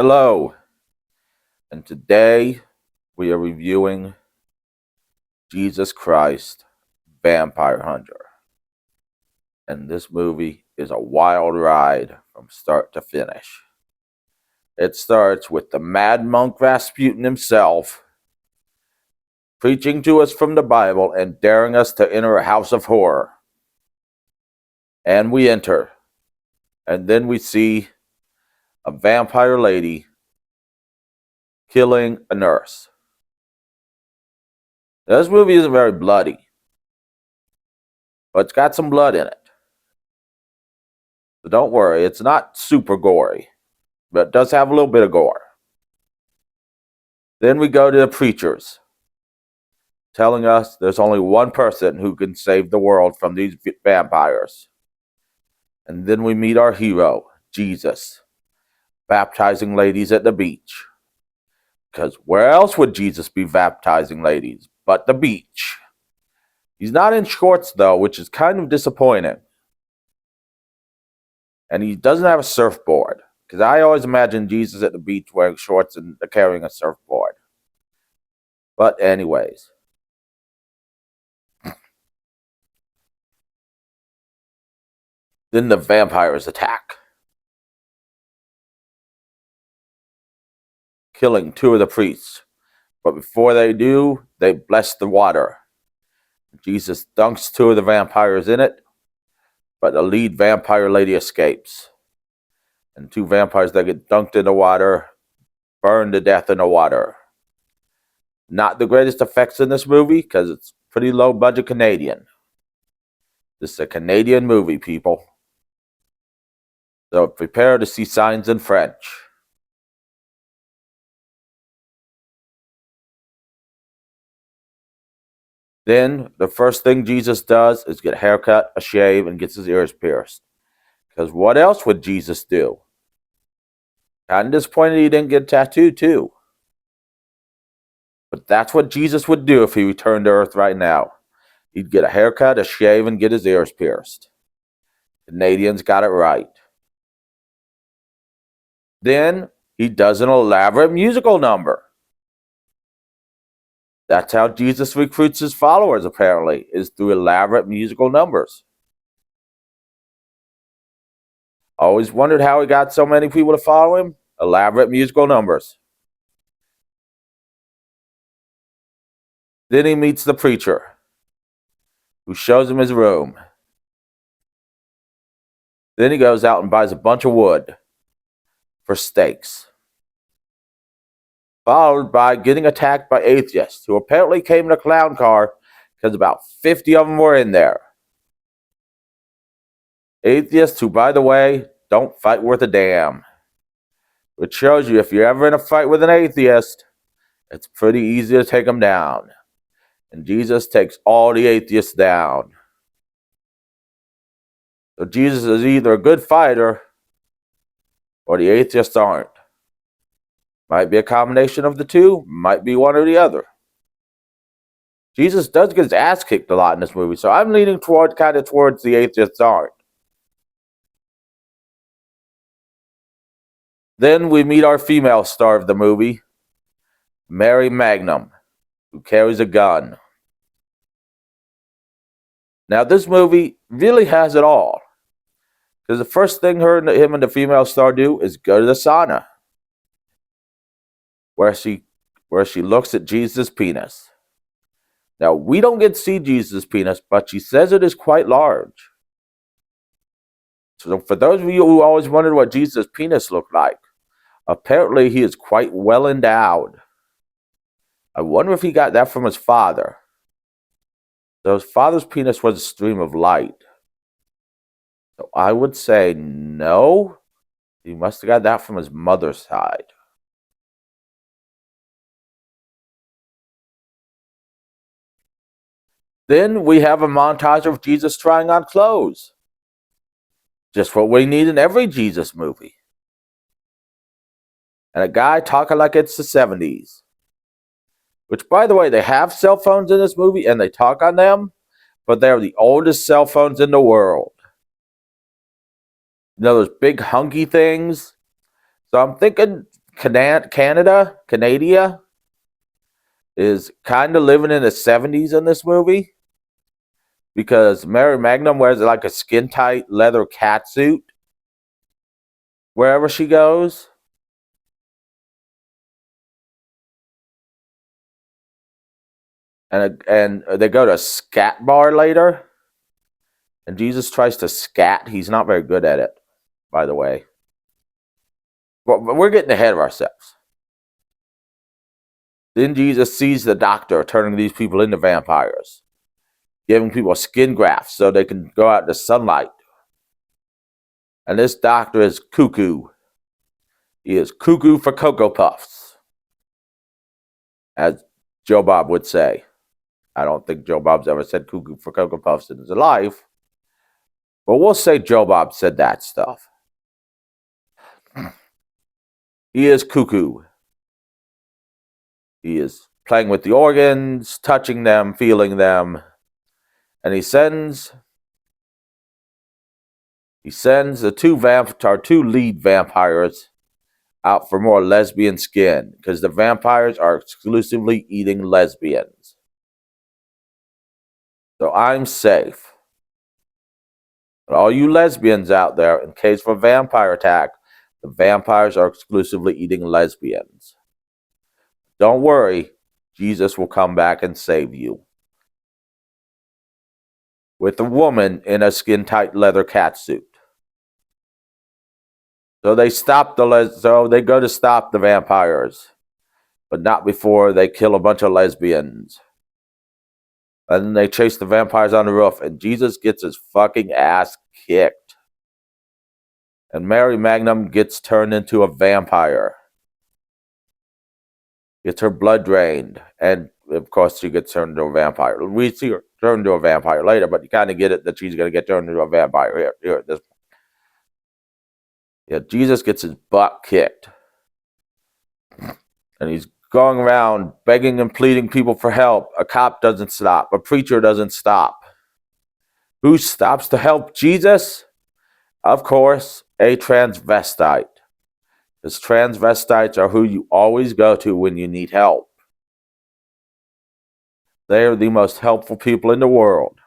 Hello, and today we are reviewing Jesus Christ Vampire Hunter. And this movie is a wild ride from start to finish. It starts with the Mad Monk Rasputin himself preaching to us from the Bible and daring us to enter a house of horror. And we enter, and then we see a vampire lady killing a nurse. Now, this movie isn't very bloody, but it's got some blood in it. So don't worry, it's not super gory, but it does have a little bit of gore. Then we go to the preachers, telling us there's only one person who can save the world from these vampires. And then we meet our hero, Jesus, baptizing ladies at the beach. Because where else would Jesus be baptizing ladies but the beach? He's not in shorts, though, which is kind of disappointing. And he doesn't have a surfboard, because I always imagine Jesus at the beach wearing shorts and carrying a surfboard. But anyways. Then the vampires attack, killing 2 of the priests. But before they do, they bless the water. Jesus dunks 2 of the vampires in it, but the lead vampire lady escapes. And 2 vampires that get dunked in the water burn to death in the water. Not the greatest effects in this movie, because it's pretty low budget Canadian. This is a Canadian movie, people. So prepare to see signs in French. Then the first thing Jesus does is get a haircut, a shave, and gets his ears pierced. Because what else would Jesus do? Kind of disappointed he didn't get a tattoo too. But that's what Jesus would do if he returned to Earth right now. He'd get a haircut, a shave, and get his ears pierced. Canadians got it right. Then he does an elaborate musical number. That's how Jesus recruits his followers, apparently, is through elaborate musical numbers. Always wondered how he got so many people to follow him. Elaborate musical numbers. Then he meets the preacher, who shows him his room. Then he goes out and buys a bunch of wood for stakes, followed by getting attacked by atheists, who apparently came in a clown car because about 50 of them were in there. Atheists who, by the way, don't fight worth a damn. Which shows you if you're ever in a fight with an atheist, it's pretty easy to take them down. And Jesus takes all the atheists down. So Jesus is either a good fighter or the atheists aren't. Might be a combination of the two, might be one or the other. Jesus does get his ass kicked a lot in this movie, so I'm leaning towards the atheists aren't. Then we meet our female star of the movie, Mary Magnum, who carries a gun. Now this movie really has it all, because the first thing him and the female star do is go to the sauna, where she looks at Jesus' penis. Now, we don't get to see Jesus' penis, but she says it is quite large. So for those of you who always wondered what Jesus' penis looked like, apparently he is quite well endowed. I wonder if he got that from his father. So his father's penis was a stream of light. So I would say no. He must have got that from his mother's side. Then we have a montage of Jesus trying on clothes. Just what we need in every Jesus movie. And a guy talking like it's the 70s. Which, by the way, they have cell phones in this movie and they talk on them, but they're the oldest cell phones in the world. You know, those big hunky things? So I'm thinking Canada is kind of living in the 70s in this movie, because Mary Magnum wears like a skin tight leather catsuit wherever she goes. And they go to a scat bar later, and Jesus tries to scat. He's not very good at it, by the way. But we're getting ahead of ourselves. Then Jesus sees the doctor turning these people into vampires, giving people skin grafts so they can go out in the sunlight. And this doctor is cuckoo. He is cuckoo for Cocoa Puffs, as Joe Bob would say. I don't think Joe Bob's ever said cuckoo for Cocoa Puffs in his life, but we'll say Joe Bob said that stuff. He is cuckoo. He is playing with the organs, touching them, feeling them, and he sends the two lead vampires out for more lesbian skin, because the vampires are exclusively eating lesbians. So I'm safe. But all you lesbians out there, in case of a vampire attack, the vampires are exclusively eating lesbians. Don't worry, Jesus will come back and save you. With a woman in a skin-tight leather catsuit. So they go to stop the vampires, but not before they kill a bunch of lesbians. And then they chase the vampires on the roof, and Jesus gets his fucking ass kicked. And Mary Magnum gets turned into a vampire. Gets her blood drained, and of course she gets turned into a vampire. We see her turned into a vampire later, but you kind of get it that she's going to get turned into a vampire here at this point. Yeah, Jesus gets his butt kicked. And he's going around begging and pleading people for help. A cop doesn't stop. A preacher doesn't stop. Who stops to help Jesus? Of course, a transvestite. Because transvestites are who you always go to when you need help. They are the most helpful people in the world.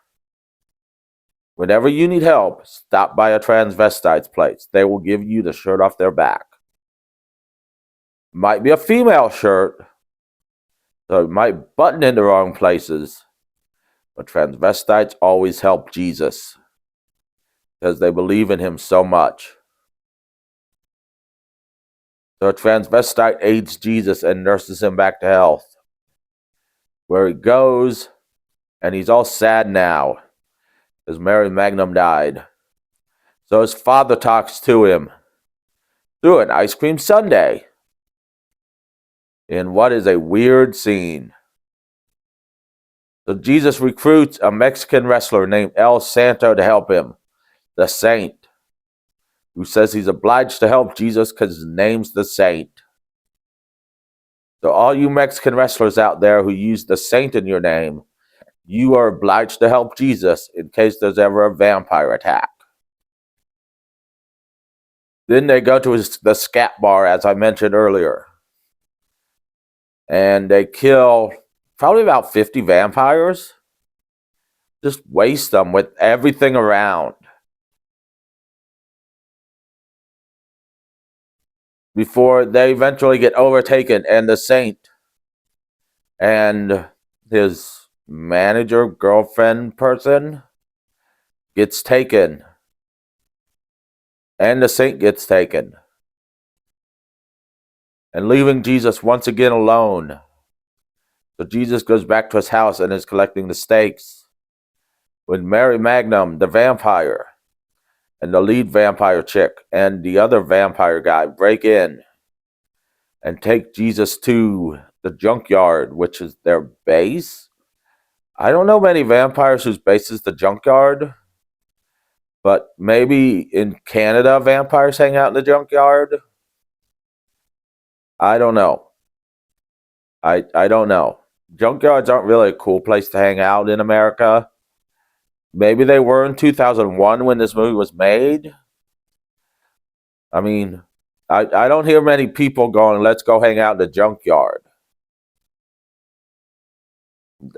Whenever you need help, stop by a transvestite's place. They will give you the shirt off their back. Might be a female shirt, so it might button in the wrong places. But transvestites always help Jesus, because they believe in him so much. So a transvestite aids Jesus and nurses him back to health, where he goes, and he's all sad now, because Mary Magnum died. So his father talks to him through an ice cream sundae, in what is a weird scene. So Jesus recruits a Mexican wrestler named El Santo to help him, the Saint, who says he's obliged to help Jesus because his name's the Saint. So all you Mexican wrestlers out there who use the Saint in your name, you are obliged to help Jesus in case there's ever a vampire attack. Then they go to the scat bar, as I mentioned earlier. And they kill probably about 50 vampires. Just waste them with everything around. Before they eventually get overtaken, and the Saint and his manager, girlfriend person gets taken. And the Saint gets taken. And leaving Jesus once again alone. So Jesus goes back to his house and is collecting the stakes. When Mary Magnum, the vampire, and the lead vampire chick and the other vampire guy break in and take Jesus to the junkyard, which is their base. I don't know many vampires whose base is the junkyard, but maybe in Canada vampires hang out in the junkyard. I don't know. I don't know. Junkyards aren't really a cool place to hang out in America. Maybe they were in 2001 when this movie was made. I mean, I don't hear many people going, let's go hang out in the junkyard.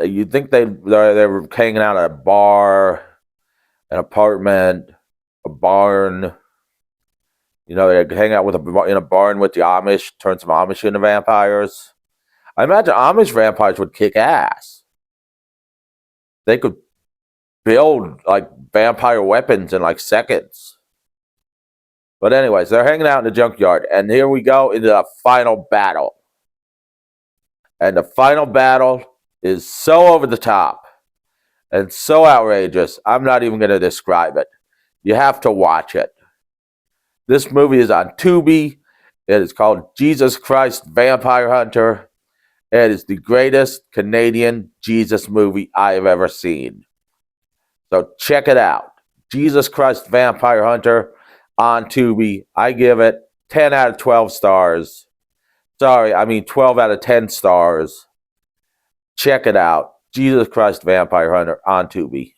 You'd think they were hanging out at a bar, an apartment, a barn. You know, they hang out in a barn with the Amish, turn some Amish into vampires. I imagine Amish vampires would kick ass. They could build like vampire weapons in like seconds. But anyways, they're hanging out in the junkyard, and here we go into the final battle. And the final battle is so over the top and so outrageous, I'm not even going to describe it. You have to watch it. This movie is on Tubi. It is called Jesus Christ Vampire Hunter. It is the greatest Canadian Jesus movie I have ever seen. So check it out. Jesus Christ Vampire Hunter on Tubi. I give it 10 out of 12 stars. Sorry, I mean 12 out of 10 stars. Check it out. Jesus Christ Vampire Hunter on Tubi.